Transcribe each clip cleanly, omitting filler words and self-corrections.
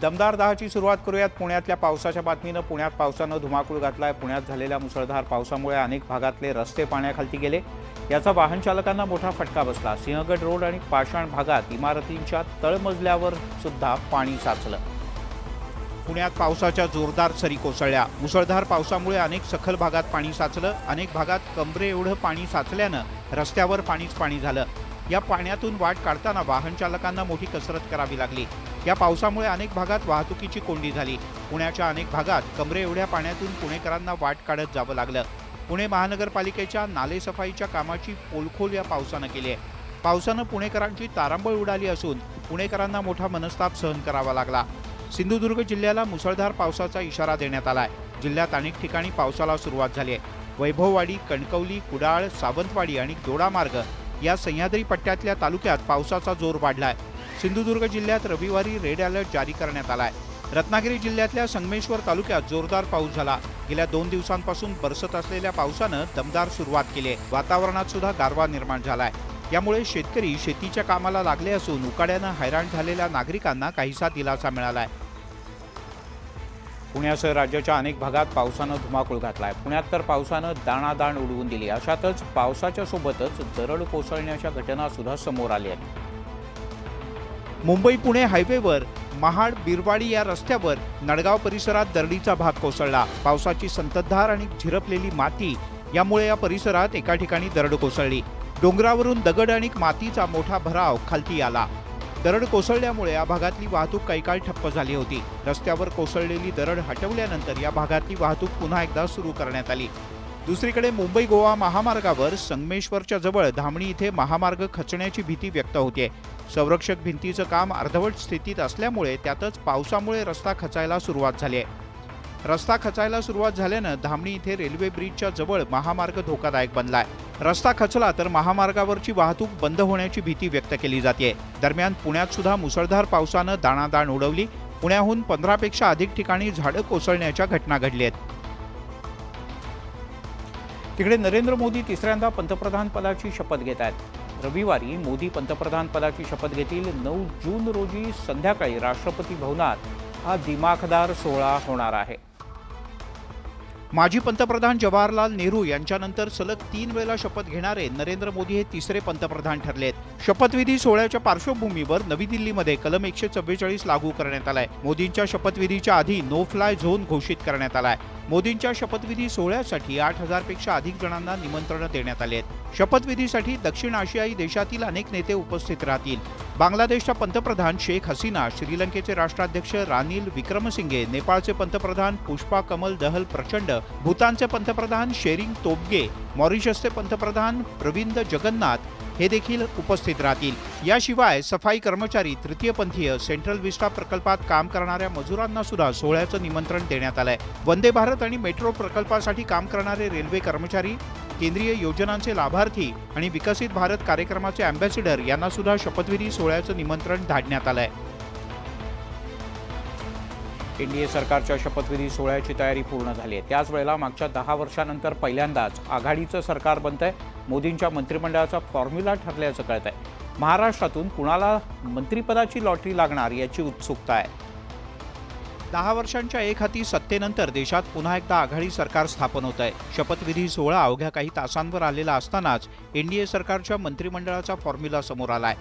दमदार दहाची सुरुवात करूयात पुण्यातल्या पावसाच्या बातमीनं। पुण्यात पावसानं धुमाकूळ घातलाय। पुण्यात झालेल्या मुसळधार पावसामुळे अनेक भागातले रस्ते पाण्याखाली गेले। याचा वाहन चालकांना मोठा फटका बसला। सिंहगड रोड आणि पाषाण भागात इमारतींच्या तळमजल्यावर सुद्धा पाणी साचलं। पुण्यात पावसाच्या जोरदार सरी कोसळल्या। मुसळधार पावसामुळे अनेक सखल भागात पाणी साचलं। अनेक भागात कमरे एवढं पाणी साचल्यानं रस्त्यावर पाणीच पाणी झालं। या पाण्यातून वाट काढताना वाहन चालकांना मोठी कसरत करावी लागली। या पावसामुळे अनेक भागात वाहतुकीची कोंडी झाली। पुण्याच्या अनेक भागात कमरे एवढ्या पाण्यातून पुणेकरांना वाट काढत जावं लागलं। पुणे महानगरपालिकेच्या नालेसफाईच्या कामाची पोलखोल या पावसानं केली आहे। पावसानं पुणेकरांची तारांबळ उडाली असून पुणेकरांना मोठा मनस्ताप सहन करावा लागला। सिंधुदुर्ग जिल्ह्याला मुसळधार पावसाचा इशारा देण्यात आलाय। जिल्ह्यात अनेक ठिकाणी पावसाला सुरुवात झाली आहे। वैभववाडी, कणकवली, कुडाळ, सावंतवाडी आणि दोडामार्ग या सह्याद्री पट्ट्यातल्या तालुक्यात पावसाचा जोर वाढलाय। सिंधुदुर्ग जिल्ह्यात रविवारी रेड अलर्ट जारी करण्यात आलाय। रत्नागिरी जिल्ह्यातल्या संगमेश्वर तालुक्यात जोरदार पाऊस झाला। गेल्या 2 दिवसांपासून बरसत असलेल्या पावसानं दमदार सुरुवात केली आहे। वातावरणात सुद्धा गारवा निर्माण झालाय। यामुळे शेतकरी शेतीच्या कामाला लागले असून उकाड्यानं हैराण झालेल्या नागरिकांना काहीसा दिलासा मिळालाय। पुण्यासह राज्याच्या अनेक भागात पावसानं धुमाकूळ घातलाय। पुण्यात तर पावसानं दाणादाण उडवून दिली। अशातच पावसाच्या सोबतच दरड कोसळण्याच्या घटना सुद्धा समोर आल्या आहेत। मुंबई पुणे हायवेवर महाड बिरवाडी या रस्त्यावर नडगाव परिसरात दरडीचा भाग कोसळला। पावसाची संततधार आणि झिरपलेली माती यामुळे या परिसरात एका ठिकाणी दरड कोसळली। डोंगरावरून दगड आणि मातीचा मोठा भराव खालती आला। दरड कोसळल्यामुळे या भागातली वाहतूक काही काळ ठप्प झाली होती। रस्त्यावर कोसळलेली दरड हटवल्यानंतर या भागातली वाहतूक पुन्हा एकदा सुरू करण्यात आली। दुसरीकडे मुंबई गोवा महामार्गावर संगमेश्वरच्या जवळ धामणी इथे महामार्ग खचण्याची भीती व्यक्त होते। संरक्षक भिंतीचं काम अर्धवट स्थितीत असल्यामुळे त्यातच पावसामुळे रस्ता खचायला सुरुवात झाली आहे। रस्ता खचायला सुरुवात झाल्यानं धामणी इथे रेल्वे ब्रिजच्या जवळ महामार्ग धोकादायक बनलाय। रस्ता खचला तर महामार्गावरची वाहतूक बंद होण्याची भीती व्यक्त केली जाते। दरम्यान पुण्यात सुद्धा मुसळधार पावसानं दाणादाण उडवली। पुण्याहून 15 पेक्षा अधिक ठिकाणी झाडं कोसळण्याच्या घटना घडल्या आहेत। तिकडे नरेंद्र मोदी तिसऱ्यांदा पंतप्रधान पदाची शपथ घेत आहेत। रविवारी मोदी पंतप्रधान पदाची शपथ घेतील। 9 जून रोजी संध्याकाळी राष्ट्रपती भवनात हा दिमाखदार सोहळा होणार आहे। माजी पंतप्रधान जवाहरलाल नेहरू यांच्यानंतर सलग 3 वेळा शपथ घेणारे नरेंद्र मोदी हे तिसरे पंतप्रधान ठरलेत। शपथविधी सोहळ्याच्या पार्श्वभूमीवर नवी दिल्लीमध्ये कलम 144 लागू करण्यात आलाय। मोदींच्या शपथविधीच्या आधी नो फ्लाय झोन घोषित करण्यात आलाय। मोदींच्या शपथविधी सोहळ्यासाठी 8000 पेक्षा अधिक जणांना निमंत्रण देण्यात आले आहेत। शपथविधीसाठी दक्षिण आशियाई देशातील अनेक नेते उपस्थित राहतील। बांगलादेशच्या पंतप्रधान शेख हसीना, श्रीलंकेचे राष्ट्राध्यक्ष रानिल विक्रमसिंघे, नेपाळचे पंतप्रधान पुष्पा कमल दहल प्रचंड, भूतानचे पंतप्रधान शेरिंग तोब्गे, मॉरिशसचे पंतप्रधान प्रविंद जगन्नाथ हे देखील उपस्थित राहतील। याशिवाय सफाई कर्मचारी, तृतीयपंथीय, सेंट्रल विस्टा प्रकल्पात काम करणाऱ्या मजुरांना सुद्धा सोहळ्याचं निमंत्रण देण्यात आलंय। वंदे भारत आणि मेट्रो प्रकल्पासाठी काम करणारे रेल्वे कर्मचारी, केंद्रीय योजनांचे लाभार्थी आणि विकसित भारत कार्यक्रमाचे अँबॅसिडर यांना सुद्धा शपथविधी सोहळ्याचं निमंत्रण धाडण्यात आलंय। एनडीए सरकारच्या शपथविधी सोहळ्याची तयारी पूर्ण झाली आहे। त्याच वेळेला मागच्या 10 वर्षांनंतर पहिल्यांदाच आघाडीचं सरकार बनतंय। मोदींच्या मंत्रिमंडळाचा फॉर्म्युला ठरल्याचं कळतंय। महाराष्ट्रातून कुणाला मंत्रिपदाची लॉटरी लागणार याची उत्सुकता आहे। 10 वर्षांच्या एक हाती सत्तेनंतर देशात पुन्हा एकदा आघाडी सरकार स्थापन होत आहे। शपथविधी सोहळा अवघ्या काही तासांवर आलेला असतानाच एनडीए सरकारच्या मंत्रिमंडळाचा फॉर्म्युला समोर आलाय।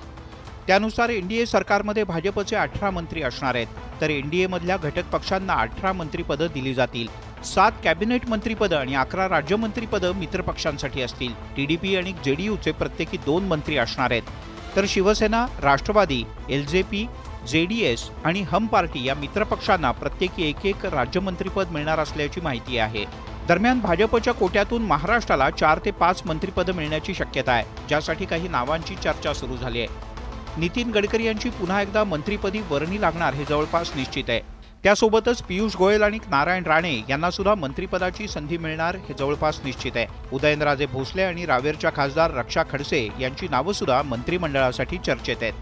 त्यानुसार एनडीए सरकारमध्ये भाजपचे 18 मंत्री असणार आहेत, तर एनडीएमधल्या घटक पक्षांना 18 मंत्रिपदं दिली जातील। 7 कॅबिनेट मंत्रिपदं आणि 11 राज्यमंत्रिपदं मित्रपक्षांसाठी असतील। टीडीपी आणि जेडीयूचे प्रत्येकी 2 मंत्री असणार आहेत, तर शिवसेना, राष्ट्रवादी, एलजेपी, जेडीएस आणि हम पार्टी या मित्रपक्षांना प्रत्येकी 1 राज्यमंत्रीपद मिळणार असल्याची माहिती आहे। दरम्यान भाजपच्या कोट्यातून महाराष्ट्राला 4 ते 5 मंत्रिपदं मिळण्याची शक्यता आहे, ज्यासाठी काही नावांची चर्चा सुरू झाली आहे। नितीन गडकरी यांची पुन्हा एकदा मंत्रिपदी वर्णी लागणार हे जवळपास निश्चित आहे। त्यासोबतच पियुष गोयल आणि नारायण राणे यांना सुद्धा मंत्रिपदाची संधी मिळणार हे जवळपास निश्चित आहे। उदयनराजे भोसले आणि रावेरच्या खासदार रक्षा खडसे यांची नावं सुद्धा मंत्रिमंडळासाठी चर्चेत आहेत।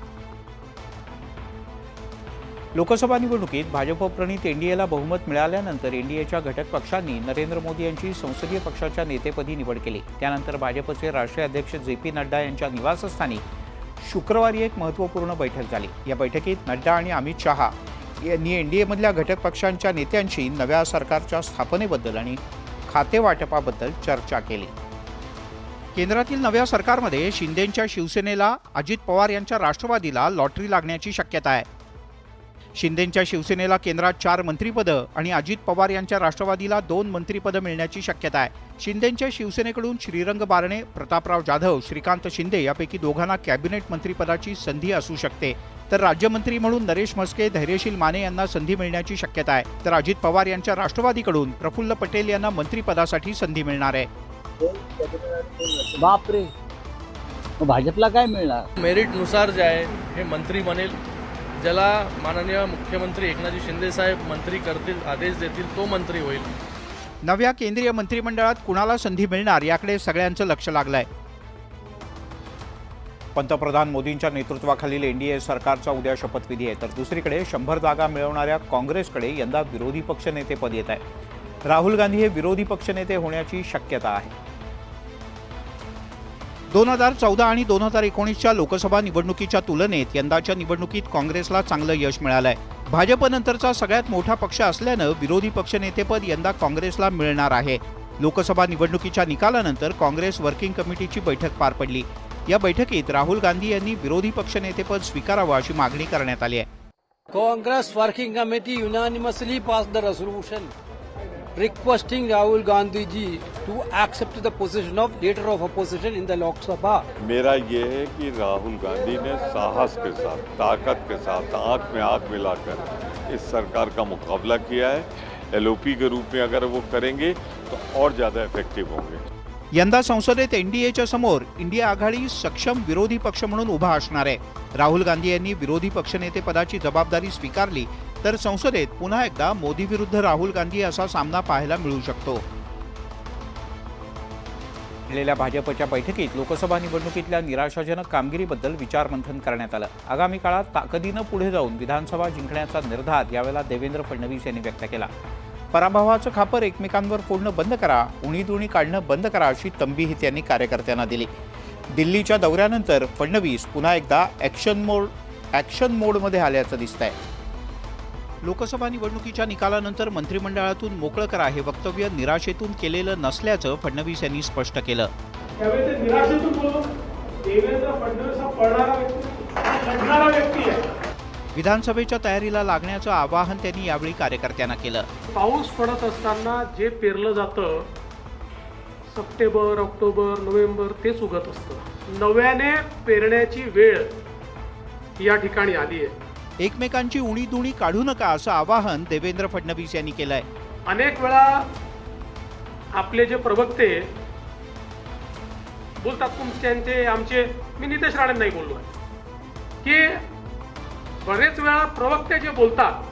लोकसभा निवडणुकीत भाजपप्रणीत एनडीएला बहुमत मिळाल्यानंतर एनडीएच्या घटक पक्षांनी नरेंद्र मोदी यांची संसदीय पक्षाच्या नेतेपदी निवड केली। त्यानंतर भाजपचे राष्ट्रीय अध्यक्ष जे.पी. नड्डा यांच्या निवासस्थानी शुक्रवारी एक महत्त्वपूर्ण बैठक झाली। या बैठकीत नड्डा आणि अमित शहा यांनी एनडीएमधल्या घटक पक्षांच्या नेत्यांशी नव्या सरकारच्या स्थापनेबद्दल आणि खातेवाटपाबद्दल चर्चा केली। केंद्रातील नव्या सरकारमध्ये शिंदेंच्या शिवसेनेला, अजित पवार यांच्या राष्ट्रवादीला लॉटरी लागण्याची शक्यता आहे। शिंदेंच्या शिवसेनेला केंद्रात 4 मंत्रिपदं आणि अजित पवार यांच्या राष्ट्रवादीला 2 मंत्रिपदं मिळण्याची शक्यता आहे। शिंदेंच्या शिवसेनेकडून श्रीरंग बारणे, प्रतापराव जाधव, श्रीकांत शिंदे यापैकी दोघांना कॅबिनेट मंत्रिपदाची संधी असू शकते, तर राज्यमंत्री म्हणून नरेश म्हस्के, धैर्यशील माने यांना संधी मिळण्याची शक्यता आहे, तर अजित पवार यांच्या राष्ट्रवादीकडून प्रफुल्ल पटेल यांना मंत्रिपदासाठी संधी मिळणार आहे। बापरे, भाजपला काय मिळणार? मेरिटनुसार जे आहे हे मंत्री बनेल, ज्याला माननीय मुख्यमंत्री एकनाथजी शिंदे साहेब मंत्री करतील, आदेश देतील, तो मंत्री होईल। नव्या केंद्रीय मंत्रिमंडळात कुणाला संधी मिळणार याकडे सगळ्यांचं लक्ष लागलंय। पंतप्रधान मोदींच्या नेतृत्वाखालील एनडीए सरकारचा उद्या शपथविधी आहे, तर दुसरीकडे 100 जागा मिळवणाऱ्या काँग्रेसकडे यंदा विरोधी पक्षनेतेपद येत आहे। राहुल गांधी हे विरोधी पक्षनेते होण्याची शक्यता आहे। 2014 आणि 2019च्या लोकसभा निवडणुकीच्या तुलनेत यंदाच्या निवडणुकीत काँग्रेसला चांगलं यश मिळालंय। भाजपनंतरचा सगळ्यात मोठा पक्ष असल्यानं विरोधी पक्षनेतेपद यंदा काँग्रेसला मिळणार आहे। लोकसभा निवडणुकीच्या निकालानंतर काँग्रेस वर्किंग कमिटीची बैठक पार पडली। या बैठकीत राहुल गांधी यांनी विरोधी पक्षनेतेपद स्वीकारावं अशी मागणी करण्यात आली आहे। Congress working committee unanimously pass the resolution requesting Rahul Gandhi ji to accept the position of leader of opposition in the Lok Sabha। मेरा ये है कि राहुल गांधी ने साहस के साथ, ताकत के साथ, आंख में आंख मिलाकर इस सरकार का मुकाबला किया है। एलओपी के रूप में अगर वो करेंगे तो और ज़्यादा इफेक्टिव होंगे। यंदा संसदेत एनडीएच्या समोर इंडिया आघाडी सक्षम विरोधी पक्ष म्हणून उभा असणार आहे। राहुल गांधी यांनी विरोधी पक्षनेतेपदाची जबाबदारी स्वीकारली तर संसदेत पुन्हा एकदा मोदी विरुद्ध राहुल गांधी असा सामना पाहायला मिळू शकतो। झालेल्या भाजपच्या बैठकीत लोकसभा निवडणुकीतल्या निराशाजनक कामगिरीबद्दल विचारमंथन करण्यात आलं। आगामी काळात ताकदीनं पुढे जाऊन विधानसभा जिंकण्याचा निर्धार यावेळेला देवेंद्र फडणवीस यांनी व्यक्त केला। पराभवाचं खापर एकमेकांवर फोडणं बंद करा, उणीधुणी काढणं बंद करा अशी तंबीही त्यांनी कार्यकर्त्यांना दिली। दिल्लीच्या दौऱ्यानंतर फडणवीस पुन्हा एकदा ॲक्शन मोडमध्ये आल्याचं दिसतंय। लोकसभा निवडणुकीच्या निकालानंतर मंत्रिमंडळातून मोकळं करा हे वक्तव्य निराशेतून केलेलं नसल्याचं फडणवीस यांनी स्पष्ट केलं। विधानसभेच्या तयारीला लागण्याचं आवाहन त्यांनी यावेळी कार्यकर्त्यांना केलं। पाऊस पडत असताना जे पेरलं जातं सप्टेंबर, ऑक्टोबर, नोव्हेंबर तेच उगत असतं। नव्याने पेरण्याची वेळ या ठिकाणी आली आहे। एकमेकांची उणीधुणी काढू नका असं आवाहन देवेंद्र फडणवीस यांनी केलंय। अनेक वेळा आपले जे प्रवक्ते बोलतात तुमचे आमचे, मी नितेश राणे नाही बोललो की बरेच वेळा प्रवक्ते जे बोलतात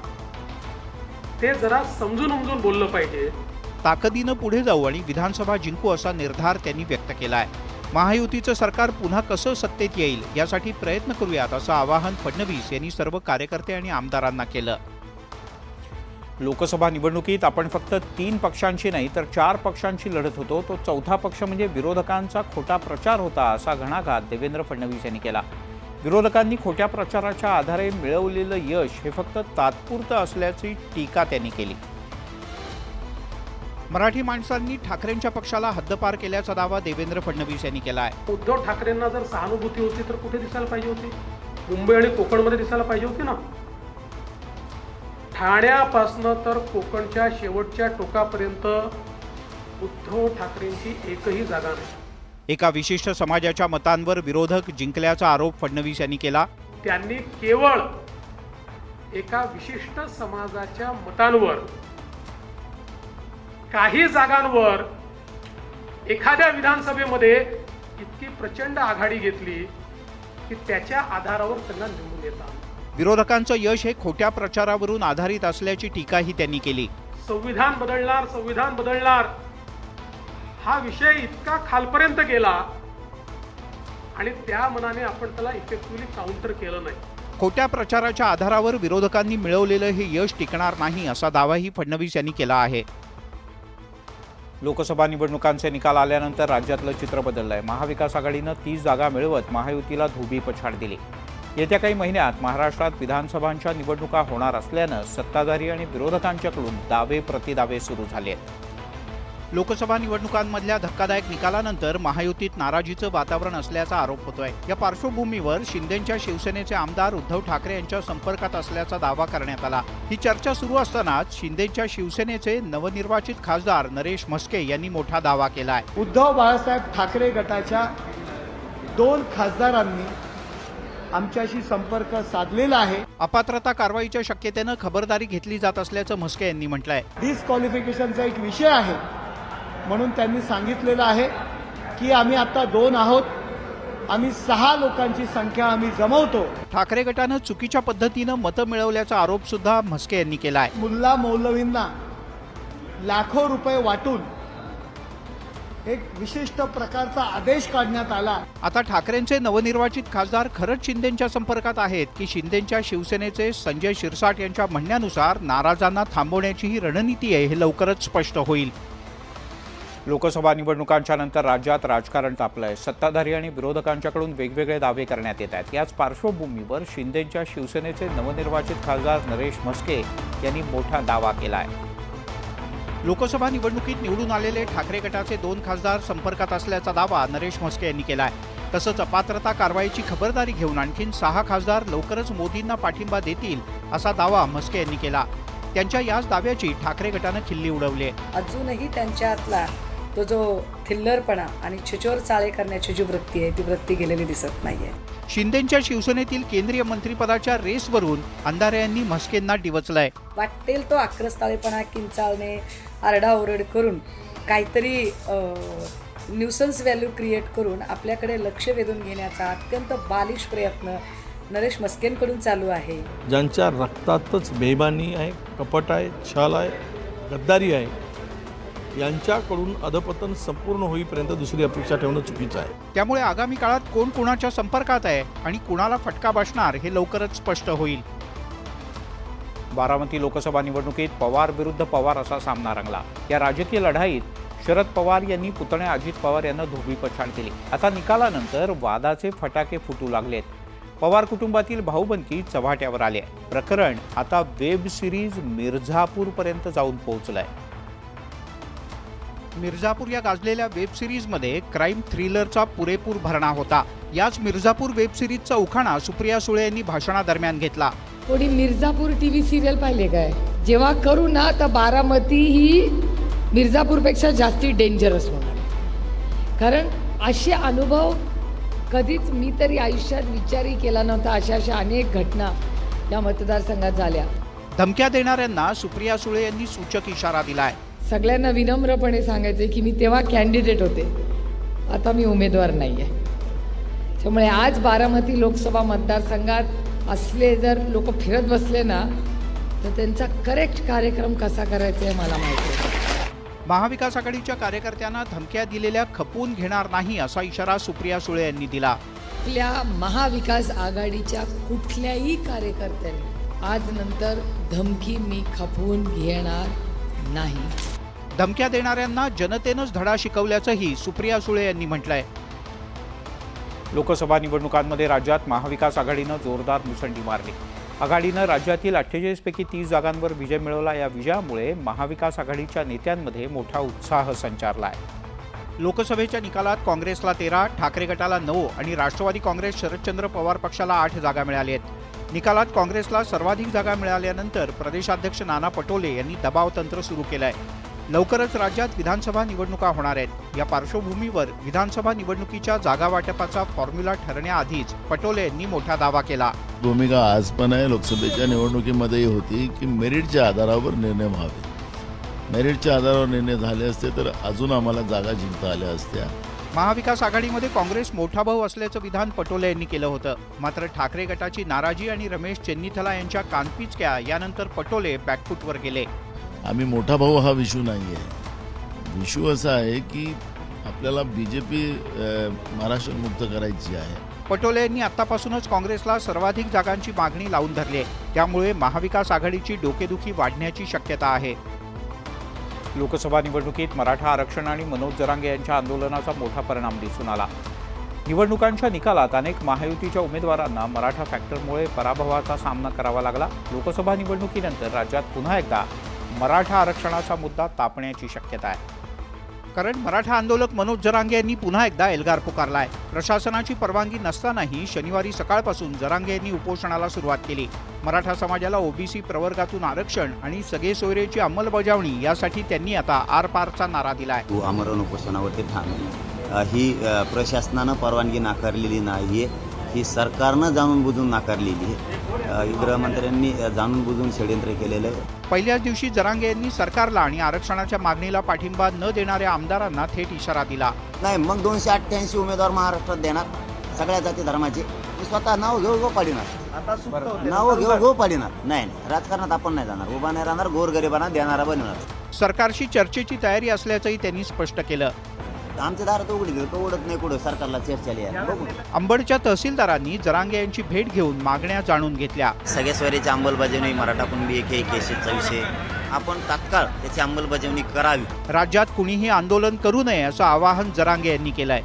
ते जरा समजून उमजून बोललं पाहिजे। ताकदीनं पुढे जाऊ आणि विधानसभा जिंकू असा निर्धार त्यांनी व्यक्त केलाय। महायुतीचं सरकार पुन्हा कसं सत्तेत येईल यासाठी प्रयत्न करूयात असं आवाहन फडणवीस यांनी सर्व कार्यकर्ते आणि आमदारांना केलं। लोकसभा निवडणुकीत आपण फक्त 3 पक्षांशी नाही तर 4 पक्षांशी लढत होतो, तो चौथा पक्ष म्हणजे विरोधकांचा खोटा प्रचार होता असा घणाघात देवेंद्र फडणवीस यांनी केला। विरोधकांनी खोट्या प्रचाराच्या आधारे मिळवलेलं यश हे फक्त तात्पुरतं असल्याची टीका त्यांनी केली। मराठी माणसांनी ठाकरेंच्या पक्षाला हद्दपार केल्याचा दावा देवेंद्र फडणवीस यांनी केला आहे। उद्धव ठाकरेंना जर सहानुभूती होती तर कुठे दिसायला पाहिजे होती? मुंबई आणि कोकणमध्ये दिसायला पाहिजे होती ना। ठाण्यापासून तर कोकणच्या शेवटच्या टोकापर्यंत उद्धव ठाकरेंची एकही जागा नाही। एका विशिष्ट समाजाच्या मतांवर विरोधक जिंकल्याचा आरोप फडणवीस यांनी केला। त्यांनी केवळ एका विशिष्ट समाजाच्या मतांवर, काही जागांवर एखाद्या विधानसभेमध्ये इतकी प्रचंड आघाडी घेतली की त्याच्या आधारावर त्यांना निवडून येतात। विरोधकांचं यश हे खोट्या प्रचारावरून आधारित असल्याची टीकाही त्यांनी केली। संविधान बदलणार हा विषय इतका खालपर्यंत गेला आणि त्या मनाने आपण त्याला इफेक्टिव्हली काउंटर केलं नाही। खोट्या प्रचाराच्या आधारावर विरोधकांनी मिळवलेलं हे यश टिकणार नाही असा दावाही फडणवीस यांनी केला आहे। लोकसभा निवडणुकांचे निकाल आल्यानंतर राज्यातलं चित्र बदललंय। महाविकास आघाडीनं 30 जागा मिळवत महायुतीला धोबी पछाड दिली। येत्या काही महिन्यात महाराष्ट्रात विधानसभांच्या निवडणुका होणार असल्यानं सत्ताधारी आणि विरोधकांच्याकडून दावे प्रतिदावे सुरू झाले आहेत। लोकसभा निवडणुकांमधल्या धक्कादायक निकालानंतर महायुतीत नाराजीचं वातावरण असल्याचा आरोप होतोय। या पार्श्वभूमीवर शिंदेंच्या शिवसेनेचे आमदार उद्धव ठाकरे यांच्या संपर्कात असल्याचा दावा करण्यात आला। ही चर्चा सुरू असतानाच शिंदेंच्या शिवसेनेचे नवनिर्वाचित खासदार नरेश म्हस्के यांनी मोठा दावा केलाय। उद्धव बाळासाहेब ठाकरे गटाच्या 2 खासदारांनी आमच्याशी संपर्क साधलेला आहे। अपात्रता कारवाईच्या शक्यतेनं खबरदारी घेतली जात असल्याचं म्हस्के यांनी म्हटलंय। डिस्क्वालिफिकेशनचा एक विषय आहे म्हणून त्यांनी सांगितलेलं आहे की आम्ही आता 2 आहोत, आम्ही 6 लोकांची संख्या आम्ही जमवतो। ठाकरे गटानं चुकीच्या पद्धतीनं मतं मिळवल्याचा आरोप सुद्धा म्हस्के यांनी केलाय। मुल्ला मौलवींना लाखो रुपये वाटून एक विशिष्ट प्रकारचा आदेश काढण्यात आला। आता ठाकरेंचे नवनिर्वाचित खासदार खरंच शिंदेंच्या संपर्कात आहेत की शिंदेंच्या शिवसेनेचे संजय शिरसाट यांच्या म्हणण्यानुसार नाराजांना थांबवण्याची ही रणनीती आहे हे लवकरच स्पष्ट होईल। लोकसभा निवडणुकांच्या नंतर राज्यात राजकारण तापलंय। सत्ताधारी आणि विरोधकांच्याकडून वेगवेगळे दावे करण्यात येत आहेत। याच पार्श्वभूमीवर शिंदेंच्या शिवसेनेचे नवनिर्वाचित खासदार नरेश म्हस्के यांनी मोठा दावा केलाय। लोकसभा निवडणुकीत निवडून आलेले ठाकरे गटाचे 2 खासदार संपर्कात असल्याचा दावा नरेश म्हस्के यांनी केलाय। तसंच अपात्रता कारवाईची खबरदारी घेऊन आणखीन 6 खासदार लवकरच मोदींना पाठिंबा देतील असा दावा म्हस्के यांनी केला। त्यांच्या याच दाव्याची ठाकरे गटानं खिल्ली उडवली आहे। अजूनही त्यांच्यातला तो जो थिल्लरपणा आणि छिछोर चाळे करण्याची जी वृत्ती आहे ती वृत्ती गेलेली दिसत नाहीये। शिंदेंच्या शिवसेनेतील केंद्रीय मंत्रिपदाच्या रेसवरून अंधारे यांनी म्हस्केंना डिवचलंय। वाटेल तो आक्रस्ताळेपणा किंचाळणे, आरडाओरड करून काहीतरी न्यूसन्स व्हॅल्यू क्रिएट करून आपल्याकडे लक्ष वेधून घेण्याचा अत्यंत बालिश प्रयत्न नरेश म्हस्केंकडून चालू आहे। ज्यांच्या रक्तातच बेईमानी आहे, कपट आहे, छल आहे, गद्दारी आहे, यांच्याकडून अधपतन संपूर्ण होईपर्यंत दुसरी अपेक्षा ठेवणं चुकीचं आहे। त्यामुळे आगामी काळात कोण कोणाच्या संपर्कात आहे आणि कुणाला फटका बसणार हे लवकरच स्पष्ट होईल। बारामती लोकसभा निवडणुकीत पवार विरुद्ध पवार असा सामना रंगला। या राजकीय लढाईत शरद पवार यांनी पुतणे अजित पवार यांना धोबीपछाड केली। आता निकालानंतर वादाचे फटाके फुटू लागलेत। पवार कुटुंबातील भाऊबंदी चव्हाट्यावर आले। प्रकरण आता वेब सिरीज मिर्झापूर पर्यंत जाऊन पोहोचलंय। मिर्झापूर या गाजलेल्या वेब सिरीजमध्ये क्राईम थ्रिलरचा पुरेपूर भरणा होता। याच मिर्झापूर वेब सिरीजचा उखाणा सुप्रिया सुळे यांनी भाषणादरम्यान घेतला। कोणी मिर्झापूर टीव्ही सिरियल पाहिले काय? जेव्हा करू ना तर बारामती ही मिर्झापूरपेक्षा जास्ती डेंजरस होणार, कारण असे अनुभव कधीच मी तरी आयुष्यात विचारही केला नव्हता। अशा अनेक घटना या मतदारसंघात झाल्या। धमक्या देणाऱ्यांना सुप्रिया सुळे यांनी सूचक इशारा दिलाय। सगळ्यांना विनम्रपणे सांगायचे की मी तेव्हा कॅन्डिडेट होते, आता मी उमेदवार नाही आहे। त्यामुळे आज बारामती लोकसभा मतदारसंघात असले जर लोक फिरत बसले ना तर त्यांचा करेक्ट कार्यक्रम कसा करायचा आहे मला माहिती आहे। महाविकास आघाडीच्या कार्यकर्त्यांना धमक्या दिलेल्या खपवून घेणार नाही असा इशारा सुप्रिया सुळे यांनी दिला। आपल्या महाविकास आघाडीच्या कुठल्याही कार्यकर्त्याने आज नंतर धमकी मी खपवून घेणार नाही। धमक्या देणाऱ्यांना जनतेनंच धडा शिकवल्याचंही सुप्रिया सुळे यांनी म्हटलंय। लोकसभा निवडणुकांमध्ये राज्यात महाविकास आघाडीनं जोरदार मुसंडी मारली। आघाडीनं राज्यातील 48 पैकी 30 जागांवर विजय मिळवला। या विजयामुळे महाविकास आघाडीच्या नेत्यांमध्ये मोठा उत्साह संचारलाय। लोकसभेच्या निकालात काँग्रेसला 13, ठाकरे गटाला 9 आणि राष्ट्रवादी काँग्रेस शरदचंद्र पवार पक्षाला 8 जागा मिळाल्या आहेत। निकालात काँग्रेसला सर्वाधिक जागा मिळाल्यानंतर प्रदेशाध्यक्ष नाना पटोले यांनी दबाव तंत्र सुरू केलंय। लवकरच राज्यात विधानसभा निवडणुका होणार आहेत। या पार्श्वभूमीवर विधानसभा निवडणुकीच्या जागा वाटपाचा फॉर्म्युला ठरण्याआधीच पटोले यांनी मोठा दावा केला। भूमिका आज पण आहे, लोकसभेच्या निवडणुकीमध्ये होती की मेरिटच्या आधारावर निर्णय व्हावे। मेरिटच्या आधारावर निर्णय झाले असते तर अजून आम्हाला जागा जिंकता आल्या असत्या। महाविकास आघाडीमध्ये काँग्रेस मोठा भाऊ असल्याचं विधान पटोले यांनी केलं होतं। मात्र ठाकरे गटाची नाराजी आणि रमेश चेन्नीथला यांच्या कानपिचक्या यानंतर पटोले बॅकफूटवर गेले। आम्ही मोठा भाऊ हा विषू नाही आहे। विषू असा आहे की आपल्याला बीजेपी महाराष्ट्र मुक्त करायची आहे। पटोले यांनी आतापासूनच काँग्रेसला सर्वाधिक जागांची मागणी लावून धरली आहे। त्यामुळे महाविकास आघाडीची डोकेदुखी वाढण्याची शक्यता आहे। लोकसभा निवडणुकीत मराठा आरक्षण आणि मनोज जरांगे यांच्या आंदोलनाचा मोठा परिणाम दिसून आला। निवडणुकांच्या निकालात अनेक महायुतीच्या उमेदवारांना मराठा फॅक्टरमुळे पराभवाचा सामना करावा लागला। लोकसभा निवडणुकीनंतर राज्यात पुन्हा एकदा मराठा आरक्षणाचा मुद्दा तापण्याची शक्यता आहे। कारण मराठा आंदोलक मनोज जरांगे यांनी पुन्हा एकदा एल्गार पुकारलाय। प्रशासनाची परवानगी नसतानाही शनिवारी सकाळपासून जरांगे यांनी उपोषणाला सुरुवात केली। मराठा समाजाला ओबीसी प्रवर्गातून आरक्षण आणि सगळे सोयरेची अंमलबजावणी यासाठी त्यांनी आता आरपारचा नारा दिलाय। आमरण उपोषणावरती ठाणे ही प्रशासनानं परवानगी नाकारलेली नाहीये, ही सरकारनं जाणून बुजून नाकारलेली आहे। गृहमंत्र्यांनी जाणून बुजून षडयंत्र केलेलं आहे। पहिल्याच दिवशी जरांगे यांनी सरकारला आणि आरक्षणाच्या मागणीला पाठिंबा न देणाऱ्या आमदारांना थेट इशारा दिला। नाही मग 288 उमेदवार महाराष्ट्रात देणार सगळ्या जाती धर्माचे, मी स्वतः नाव घेऊ पाडणार, नाव घेऊ पाडणार। नाही राजकारणात आपण नाही जाणार, उभा नाही राहणार, गोरगरिबांना देणारा बनणार। सरकारशी चर्चेची तयारी असल्याचंही त्यांनी स्पष्ट केलं। आमचे दार तो उघडी तो उडत नाही कुठं सरकारला चर्चा। अंबडच्या तहसीलदारांनी जरांगे यांची भेट घेऊन मागण्या जाणून घेतल्या। सगळ्या सोयरीची अंमलबजावणी, मराठा कुणबी एक केसेसचा विषय, आपण तात्काळ त्याची अंमलबजावणी करावी। राज्यात कुणीही आंदोलन करू नये असं आवाहन जरांगे यांनी केलंय।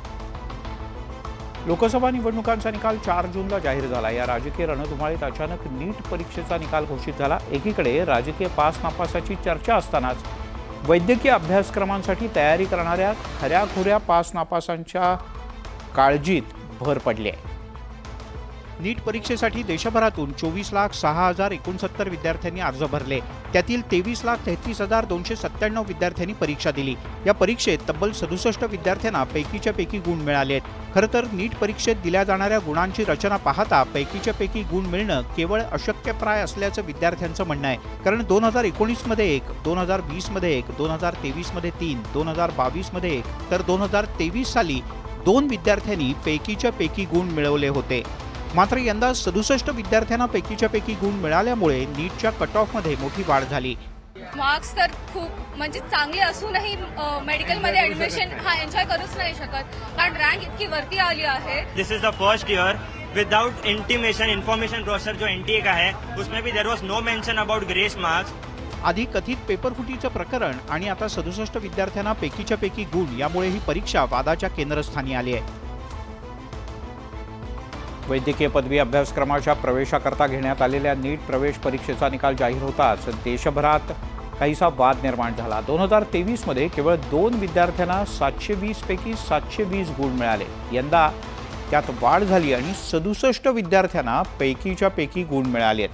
लोकसभा निवडणुकांचा निकाल 4 जूनला जाहीर झाला। या राजकीय रणधुमाळीत अचानक नीट परीक्षेचा निकाल घोषित झाला। एकीकडे राजकीय पास नापासाची चर्चा असतानाच वैद्यकीय अभ्यासक्रमांसाठी तयारी करणाऱ्या खऱ्याखुऱ्या पास नापासांच्या काळजीत भर पडली आहे। नीट परीक्षेसाठी देशभरातून 24,06,069 विद्यार्थ्यांनी अर्ज भरले। त्यातील 23,33,297 विद्यार्थ्यांनी परीक्षा दिली। या परीक्षेत तब्बल 67 विद्यार्थ्यांना पैकीच्या पैकी गुण मिळाले आहेत। खरं तर नीट परीक्षेत दिल्या जाणाऱ्या गुणांची रचना पाहता पैकीच्या पैकी गुण मिळणं केवळ अशक्यप्राय असल्याचं विद्यार्थ्यांचं म्हणणं आहे। कारण 2019 मध्ये 1, 2020 मध्ये 1, 2023 मध्ये 3, 2022 मध्ये 1 तर 2023 साली 2 विद्यार्थ्यांनी पैकीच्या पैकी गुण मिळवले होते। मात्र यंदा 67 विद्यार्थ्यांना पैकीच्या पैकी गुण मिळाल्यामुळे नीटच्या कट ऑफ मध्ये मोठी वाढ झाली। मार्क्स तर खूप म्हणजे चांगले असूनही मेडिकलमध्ये ऍडमिशन एन्जॉय करूच नाही शकत, कारण रँक इतकी वरती आली आहे। This is the first year without intimation information process जो एनटीए का है उसमें भी there was no mention about grace marks. आधी कथित पेपर फुटीचं प्रकरण आणि आता 67 विद्यार्थ्यांना पैकीच्या पैकी गुण यामुळे ही परीक्षा वादाच्या केंद्रस्थानी आली आहे। वैद्यकीय पदवी अभ्यासक्रमाच्या प्रवेशाकरता घेण्यात आलेल्या नीट प्रवेश परीक्षेचा निकाल जाहीर होताच देशभरात काहीसा वाद निर्माण झाला। 2023 मध्ये केवळ 2 विद्यार्थ्यांना 720 पैकी 720 गुण मिळाले। यंदा त्यात वाढ झाली आणि 67 विद्यार्थ्यांना पैकीच्या पैकी गुण मिळालेत।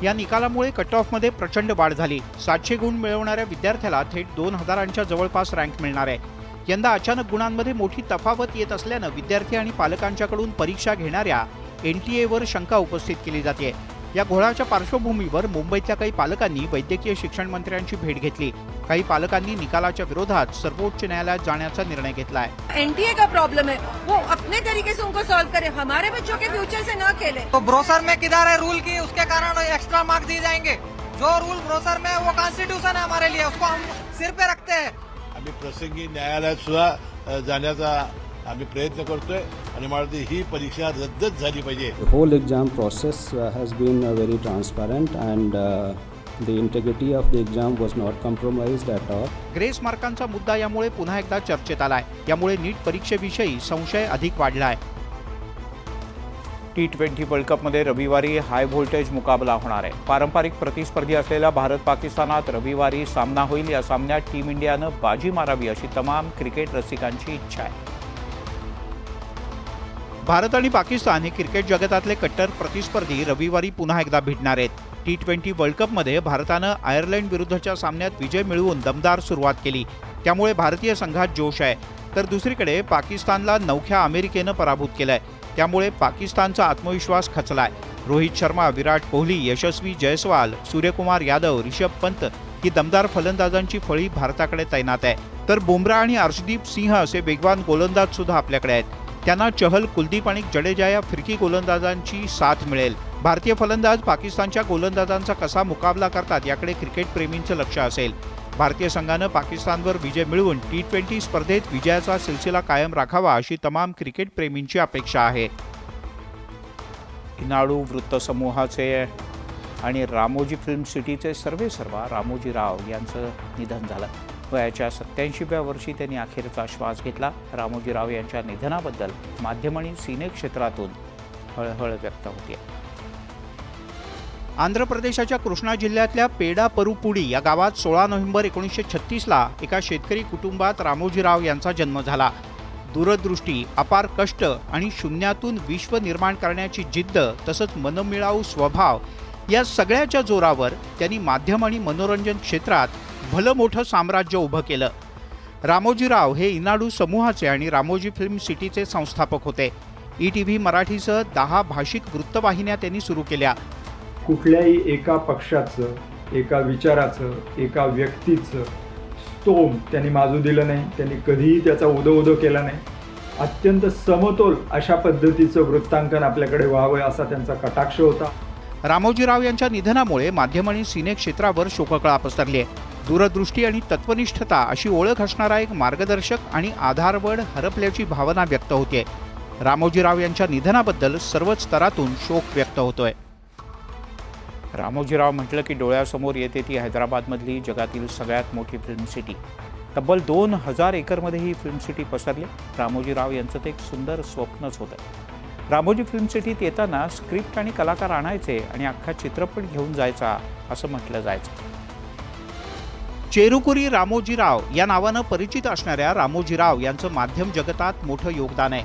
या निकालामुळे कट ऑफ मध्ये प्रचंड वाढ झाली। 700 गुण मिळवणाऱ्या विद्यार्थ्याला थेट 2000च्या जवळपास रँक मिळणार आहे। यंदा अचानक गुणांमध्ये मोठी तफावत येत असल्यानं विद्यार्थी आणि पालकांच्याकडून परीक्षा घेणाऱ्या एनटीएवर शंका उपस्थित केली जाते। या घोळाच्या पार्श्वभूमीवर मुंबईतल्या काही पालकांनी वैद्यकीय शिक्षण मंत्र्यांची भेट घेतली। काही पालकांनी निकालाच्या विरोधात सर्वोच्च न्यायालयात जाण्याचा निर्णय घेतलाय। एनटीए का प्रॉब्लम है, वो अपने तरीके से उनको सॉल्व करे, हमारे बच्चों के फ्यूचर से न खेले। तो ब्रोशर में किधर है रूल की, उसके कारण एक्स्ट्रा मार्क्स दिए जाएंगे। जो रूल ब्रोशर में है वो कॉन्स्टिट्यूशन है हमारे लिए, उसको हम सिर पे रखते हैं। आम्ही प्रसंगी न्यायालयात सुद्धा जाण्याचा आम्ही प्रयत्न करतोय आणि मला ही परीक्षा रद्दच झाली पाहिजे। The whole exam process has been very transparent and the integrity of the exam was not compromised at all. Grace मार्कांचा मुद्दा यामुळे पुन्हा एकदा चर्चेत आलाय। यामुळे नीट परीक्षेविषयी संशय अधिक वाढलाय। T20 वर्ल्ड कपमध्ये रविवारी हाय व्होल्टेज मुकाबला होणार आहे। पारंपरिक प्रतिस्पर्धी असलेल्या भारत पाकिस्तानात रविवारी सामना होईल। या सामन्यात टीम इंडियानं बाजी मारावी अशी तमाम क्रिकेट रसिकांची इच्छा आहे। भारत आणि पाकिस्तान हे क्रिकेट जगतातले कट्टर प्रतिस्पर्धी रविवारी पुन्हा एकदा भिडणार आहेत। T20 वर्ल्ड कपमध्ये भारतानं आयर्लंड विरुद्धच्या सामन्यात विजय मिळवून दमदार सुरुवात केली, त्यामुळे भारतीय संघात जोश आहे। तर दुसरीकडे पाकिस्तानला नवख्या अमेरिकेनं पराभूत केलंय, त्यामुळे पाकिस्तानचा आत्मविश्वास खचलाय। रोहित शर्मा, विराट कोहली, यशस्वी जयस्वाल, सूर्यकुमार यादव, ऋषभ पंत ही दमदार फलंदाजांची फळी भारताकडे तैनात आहे। तर बुमराह आणि अर्शदीप सिंह असे वेगवान गोलंदाज सुद्धा आपल्याकडे आहेत। त्यांना चहल, कुलदीप आणि जडेजा या फिरकी गोलंदाजांची साथ मिळेल। भारतीय फलंदाज पाकिस्तानच्या गोलंदाजांचा कसा मुकाबला करतात याकडे क्रिकेट प्रेमींचं लक्ष असेल। भारतीय संघानं पाकिस्तानवर विजय मिळवून T20 स्पर्धेत विजयाचा सिलसिला कायम राखावा अशी तमाम क्रिकेट प्रेमींची अपेक्षा आहे। इनाडू वृत्तसमूहाचे आणि रामोजी फिल्म सिटीचे सर्वेसर्वा रामोजी राव यांचं निधन झालं। वयाच्या 87व्या वर्षी त्यांनी अखेरचा श्वास घेतला. रामोजीराव यांच्या निधनाबद्दल माध्यम आणि सिने क्षेत्रातून हळहळ व्यक्त होते. आंध्र प्रदेशाच्या कृष्णा जिल्ह्यातल्या पेडापरुपुडी या गावात 16 नोव्हेंबर 1936ला एका शेतकरी कुटुंबात रामोजीराव यांचा जन्म झाला. दूरदृष्टी, अपार कष्ट आणि शून्यातून विश्व निर्माण करण्याची जिद्द तसंच मनमिळाऊ स्वभाव या सगळ्याच्या जोरावर त्यांनी माध्यम आणि मनोरंजन क्षेत्रात भलं मोठं साम्राज्य उभं केलं. रामोजीराव हे इनाडू समूहाचे आणि रामोजी फिल्म सिटीचे संस्थापक होते. ETV मराठीसह 10 भाषिक वृत्तवाहिन्या त्यांनी सुरू केल्या. कुठल्याही एका पक्षाचं, एका विचाराचं, एका व्यक्तीचं स्तोम त्यांनी माजू दिलं नाही. त्यांनी कधीही त्याचा उदो केला नाही. अत्यंत समतोल अशा पद्धतीचं वृत्तांकन आपल्याकडे व्हावं असा त्यांचा कटाक्ष होता. रामोजीराव यांच्या निधनामुळे माध्यम आणि सिने क्षेत्रावर शोककळा पसरली आहे. दूरदृष्टी आणि तत्वनिष्ठता अशी ओळख असणारा एक मार्गदर्शक आणि आधारवड हरपल्याची भावना व्यक्त होते. रामोजीराव यांच्या निधनाबद्दल सर्वच स्तरातून शोक व्यक्त होतोय. रामोजीराव म्हटलं की डोळ्यासमोर येते ती हैदराबादमधली जगातील सगळ्यात मोठी फिल्म सिटी. तब्बल 2000 एकरमध्ये ही फिल्म सिटी पसरली. रामोजीराव यांचं ते एक सुंदर स्वप्नच होतं. रामोजी फिल्म सिटीत येताना स्क्रिप्ट आणि कलाकार आणायचे आणि अख्खा चित्रपट घेऊन जायचा असं म्हटलं जायचं. चेरुकुरी रामोजीराव या नावानं परिचित असणाऱ्या रामोजीराव यांचं माध्यम जगतात मोठं योगदान आहे.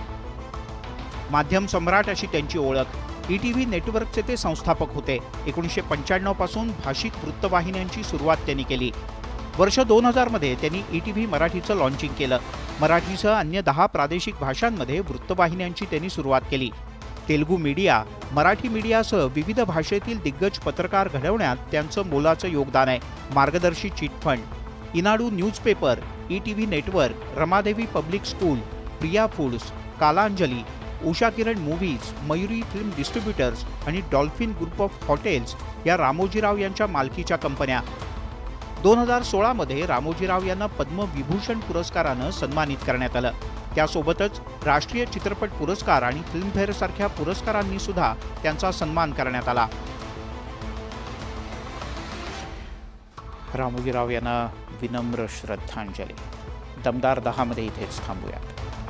माध्यम सम्राट अशी त्यांची ओळख. ETV नेटवर्कचे ते संस्थापक होते. 1995 पासून भाषिक वृत्तवाहिन्यांची सुरुवात त्यांनी केली. वर्ष 2000 मध्ये त्यांनी ETV मराठीचं लॉन्चिंग केलं. मराठीसह अन्य 10 प्रादेशिक भाषांमध्ये वृत्तवाहिन्यांची त्यांनी सुरुवात केली. तेलुगू मीडिया, मराठी मीडियासह विविध भाषेतील दिग्गज पत्रकार घडवण्यात त्यांचं मोलाचं योगदान आहे. Margadarsi chit fund, Eenadu newspaper, ETV network, Ramadevi public school, Priya foods, Kalanjali, Usha Kiran movies, Mayuri film distributors आणि डॉल्फिन ग्रुप ऑफ हॉटेल्स या रामोजीराव यांच्या मालकीच्या कंपन्या. 2016 मध्ये रामोजीराव यांना पद्मविभूषण पुरस्कारानं सन्मानित करण्यात आलं. त्यासोबतच राष्ट्रीय चित्रपट पुरस्कार आणि फिल्मफेअर सारख्या पुरस्कारांनी सुद्धा त्यांचा सन्मान करण्यात आला. रामोजीराव यांना विनम्र श्रद्धांजली. दमदार 10 मध्ये इथेच थांबूयात.